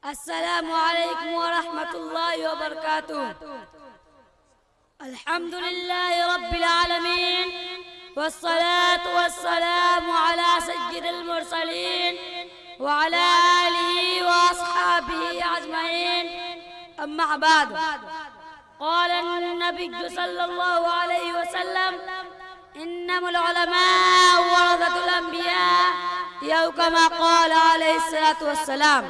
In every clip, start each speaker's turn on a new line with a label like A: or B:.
A: अस्सलामु अलैकुम व रहमतुल्लाहि व बरकातुहू। अल्हम्दुलिल्लाहि रब्बिल आलमीन वस्सलातु वस्सलामु अला सय्यिदिल मुरसलीन व अला आलिहि व अस्हाबिहि अजमईन। अम्मा बाद, क़ाल अन्नबिय्यु सल्लल्लाहु अलैहि वसल्लम इन्नमल उलमाअ वरसतुल अंबिया या कमा क़ाल अलैहिस्सलातु वस्सलाम।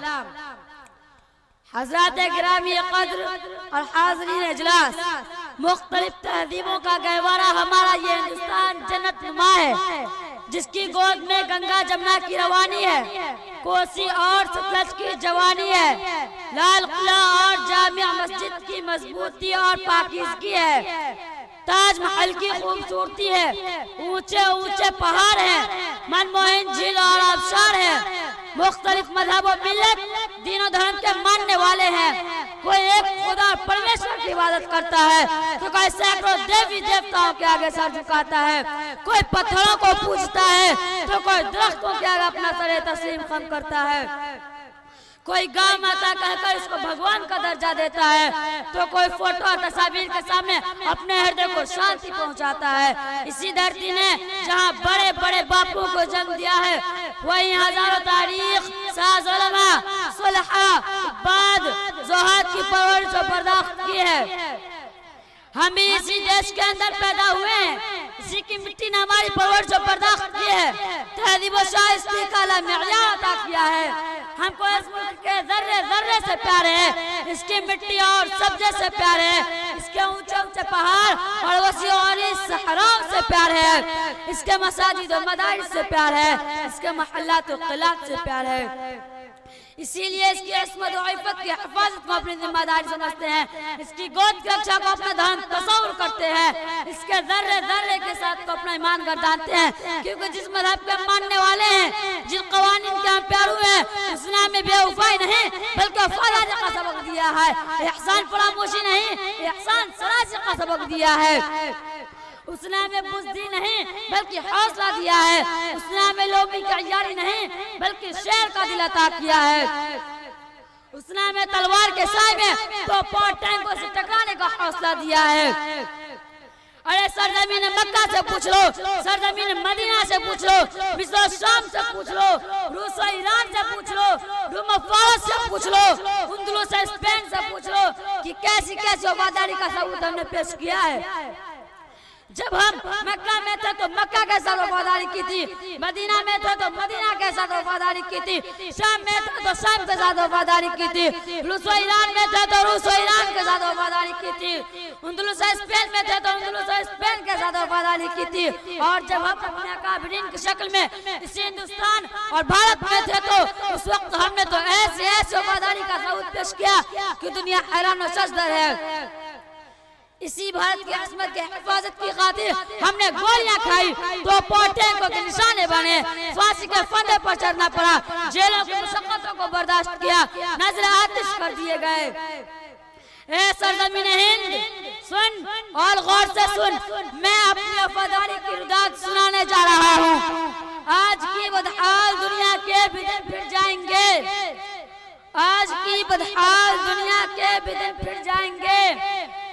A: हज़रात गिरामी क़द्र और हाज़रीन इजलास, मुख्तलिफ तहजीबों का गहवारा हमारा ये हिंदुस्तान जन्नत नुमा है, जिसकी गोद में गंगा जमुना की रवानी है, कोसी और सतलज की जवानी है, लाल किला और जामिया मस्जिद की मजबूती और पाकीज़गी है, ताजमहल की खूबसूरती है, ऊंचे ऊंचे पहाड़ हैं, मनमोहन झील और आबशार है, मुख्तलिफ मजहब और मिल्लत दीनों धर्म के मानने वाले हैं। कोई एक खुदा परमेश्वर की इबादत करता है तो कोई सैकड़ों देवी देवताओं के आगे सर झुकाता है, कोई पत्थरों को पूजता है तो कोई दरख्तों के आगे अपना सर तस्लीम खम करता है, कोई गाय माता कहकर इसको भगवान का दर्जा देता है तो कोई फोटो और तस्वीर के सामने अपने हृदय को शांति पहुंचाता है। इसी धरती ने जहां बड़े बड़े बापुओं को जन्म दिया है, वहीं हजारों तारीख साज उलमा सुलहा बाद ज़ुहाद की परवरिश और बर्दाश्त की है। हम भी इसी देश के अंदर पैदा हुए हैं, इसी की मिट्टी ने हमारी परवरिश और बर्दाश्त की है, तहज़ीब व शाइस्ती का मेयार अता किया है। हमको इस मुल्क के जर्रे जर्रे से प्यार है, इसकी मिट्टी और सब्जे से प्यार है, इसके ऊंचे ऊंचे पहाड़ और वसी और सहराओं से प्यार है, इसके मसाजिद और मदारिस से प्यार है, इसके महल्लात और क़िलात से प्यार है। इसीलिए इसकी इस्मत और इफ़्फ़त की हिफाजत को अपनी जिम्मेदारी समझते हैं, इसकी गोद की रक्षा को अपना धर्म तस्वुर करते हैं, इसके जर्रे जर्रे के साथ को अपना ईमान गर्दानते हैं, क्योंकि जिस मजहब के मानने वाले हैं, जिन कवानीन के हम प्यारू हैं, इस्लाम में बेवफाई नहीं बल्कि वफादारी का सबक दिया है, एहसान फरामोशी नहीं एहसान सरासी का सबक दिया है। उसने हमें बुज़्दी नहीं बल्कि हौसला दिया है, उसने हमें लोभी की अय्यारी नहीं बल्कि शेर का दिल अता किया है, उसने हमें तलवार के साय में तो टैंकों से टकराने का हौसला दिया है। अरे सरजमीन मक्का से पूछ लो, सरजमीन मदीना से पूछ लो, मिस्र शाम से पूछ लो, रूस और ईरान से पूछ लो, रोम और फारस से पूछ लो, अंदलुस से स्पेन से पूछ लो कि कैसी कैसी वफादारी का सबूत हमने पेश किया है। जब हम मक्का में थे तो मक्का के साथ वफादारी की थी, मदीना में थे तो मदीना के साथ वफादारी की थी, शाम में थे तो शाम के साथ वफादारी की थी, रूस और ईरान में थे तो रूस और ईरान के साथ वफादारी की थी, अंदलुस स्पेन में थे तो अंदलुस स्पेन के साथ वफादारी की थी। और जब हम अपने अकाबरीन की शक्ल में इस हिंदुस्तान और भारत में थे तो उस वक्त हमने तो ऐसे ऐसे वफादारी का सबूत पेश किया कि दुनिया हैरान और सजदर है। इसी भारत की अस्मत के हिफाजत की खातिर हमने गोलियां खाई तो टैंकों के निशाने बने, फांसी के फंदे पर चढ़ना पड़ा, जेलों की मुशक्कतों को बर्दाश्त किया, नजर आतिश कर दिए गए। ए सरजमीन हिंद सुन और गौर से सुन, मैं अपनी वफादारी की रुदात सुनाने जा रहा हूँ। आज की बदहाल दुनिया के भी दिन फिर जाएंगे, आज की बदहाल दुनिया के भी दिन फिर जाएंगे।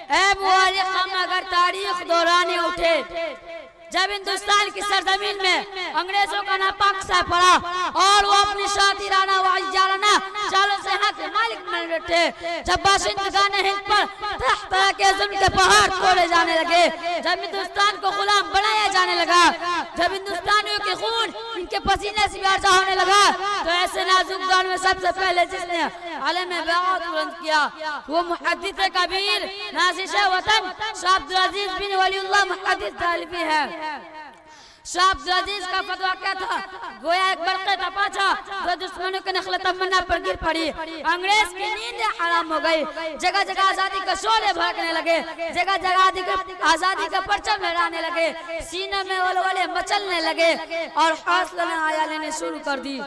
A: ऐ मुआरिख, हम अगर तारीख दोहराने उठे, जब हिंदुस्तान की सरजमीन में अंग्रेजों का नापाक सा पड़ा और वो अपनी शातिराना व अय्याराना चालों से यहाँ के मालिक बन बैठे, जब बाशिंदगान हिंद पर तरह तरह के जुल्म के पहाड़ तोड़े जाने लगे, जब हिंदुस्तान को गुलाम बनाया जाने लगा, जब हिंदुस्तानियों के खून इनके पसीने से गाढ़ा होने लगा, तो ऐसे नाजुक दौर में सबसे पहले जिसने आलम बगावत बुलंद किया वो मुहद्दिस कबीर नाज़िश वतन शाह अब्दुल अजीज बिन वलीउल्लाह मुहद्दिस देहलवी है। शाह अब्दुल अजीज का फतवा क्या था? गोया एक बरक़े तपाचा जो दुश्मनों के नखल तमन्ना पर गिर पड़ी, अंग्रेज की नींद हराम हो गई, जगह जगह आजादी के शोले भड़कने लगे, जगह जगह आजादी का परचम लहराने लगे, सीने में वलवले मचलने लगे और हौसला आया लेने शुरू कर दी।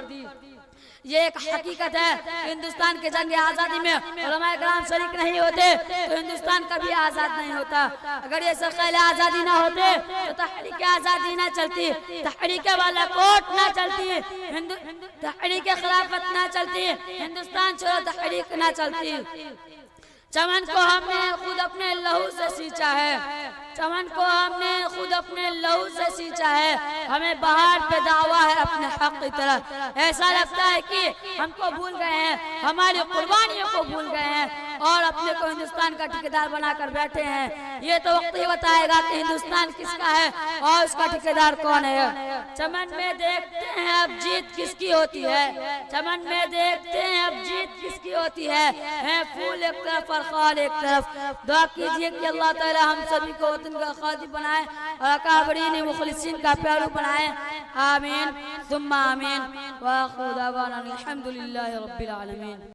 A: ये एक हकीकत है। हिंदुस्तान के जंग आज़ादी में उलमाए किराम शरीक नहीं होते तो हिंदुस्तान कभी आज़ाद नहीं होता। अगर ये सक़ाल आज़ादी ना होते तो तहरीक आज़ादी ना चलती, तहरीक वाला कोट ना चलती, तहरीक खिलाफत ना चलती, हिंदुस्तान छोड़ो तहरीक ना चलती। चमन को हमने खुद अपने लहू से सींचा है, चमन को हमने खुद अपने लहू से सींचा है। हमें बाहर पे दावा है अपने हक की तरफ। ऐसा लगता है कि हमको भूल गए हैं, हमारी कुर्बानियों को भूल गए हैं और अपने को हिंदुस्तान का ठेकेदार बनाकर बैठे हैं। ये तो वक्त ही बताएगा कि हिंदुस्तान किसका है और उसका ठेकेदार कौन है। चमन में देखते हैं अब जीत किसकी होती है, चमन में देखते हैं अब जीत किसकी होती है फूल एक तरफ और खाल एक तरफ। दुआ कीजिए कि अल्लाह ताला हम सभी को वतन का खादी बनाए और अकाबरीन मुखलिसीन का प्यारू बनाए। आमीन सुम्मा आमीन। व आखिरु दावाना अल्हम्दुलिल्लाहि रब्बिल आलमीन।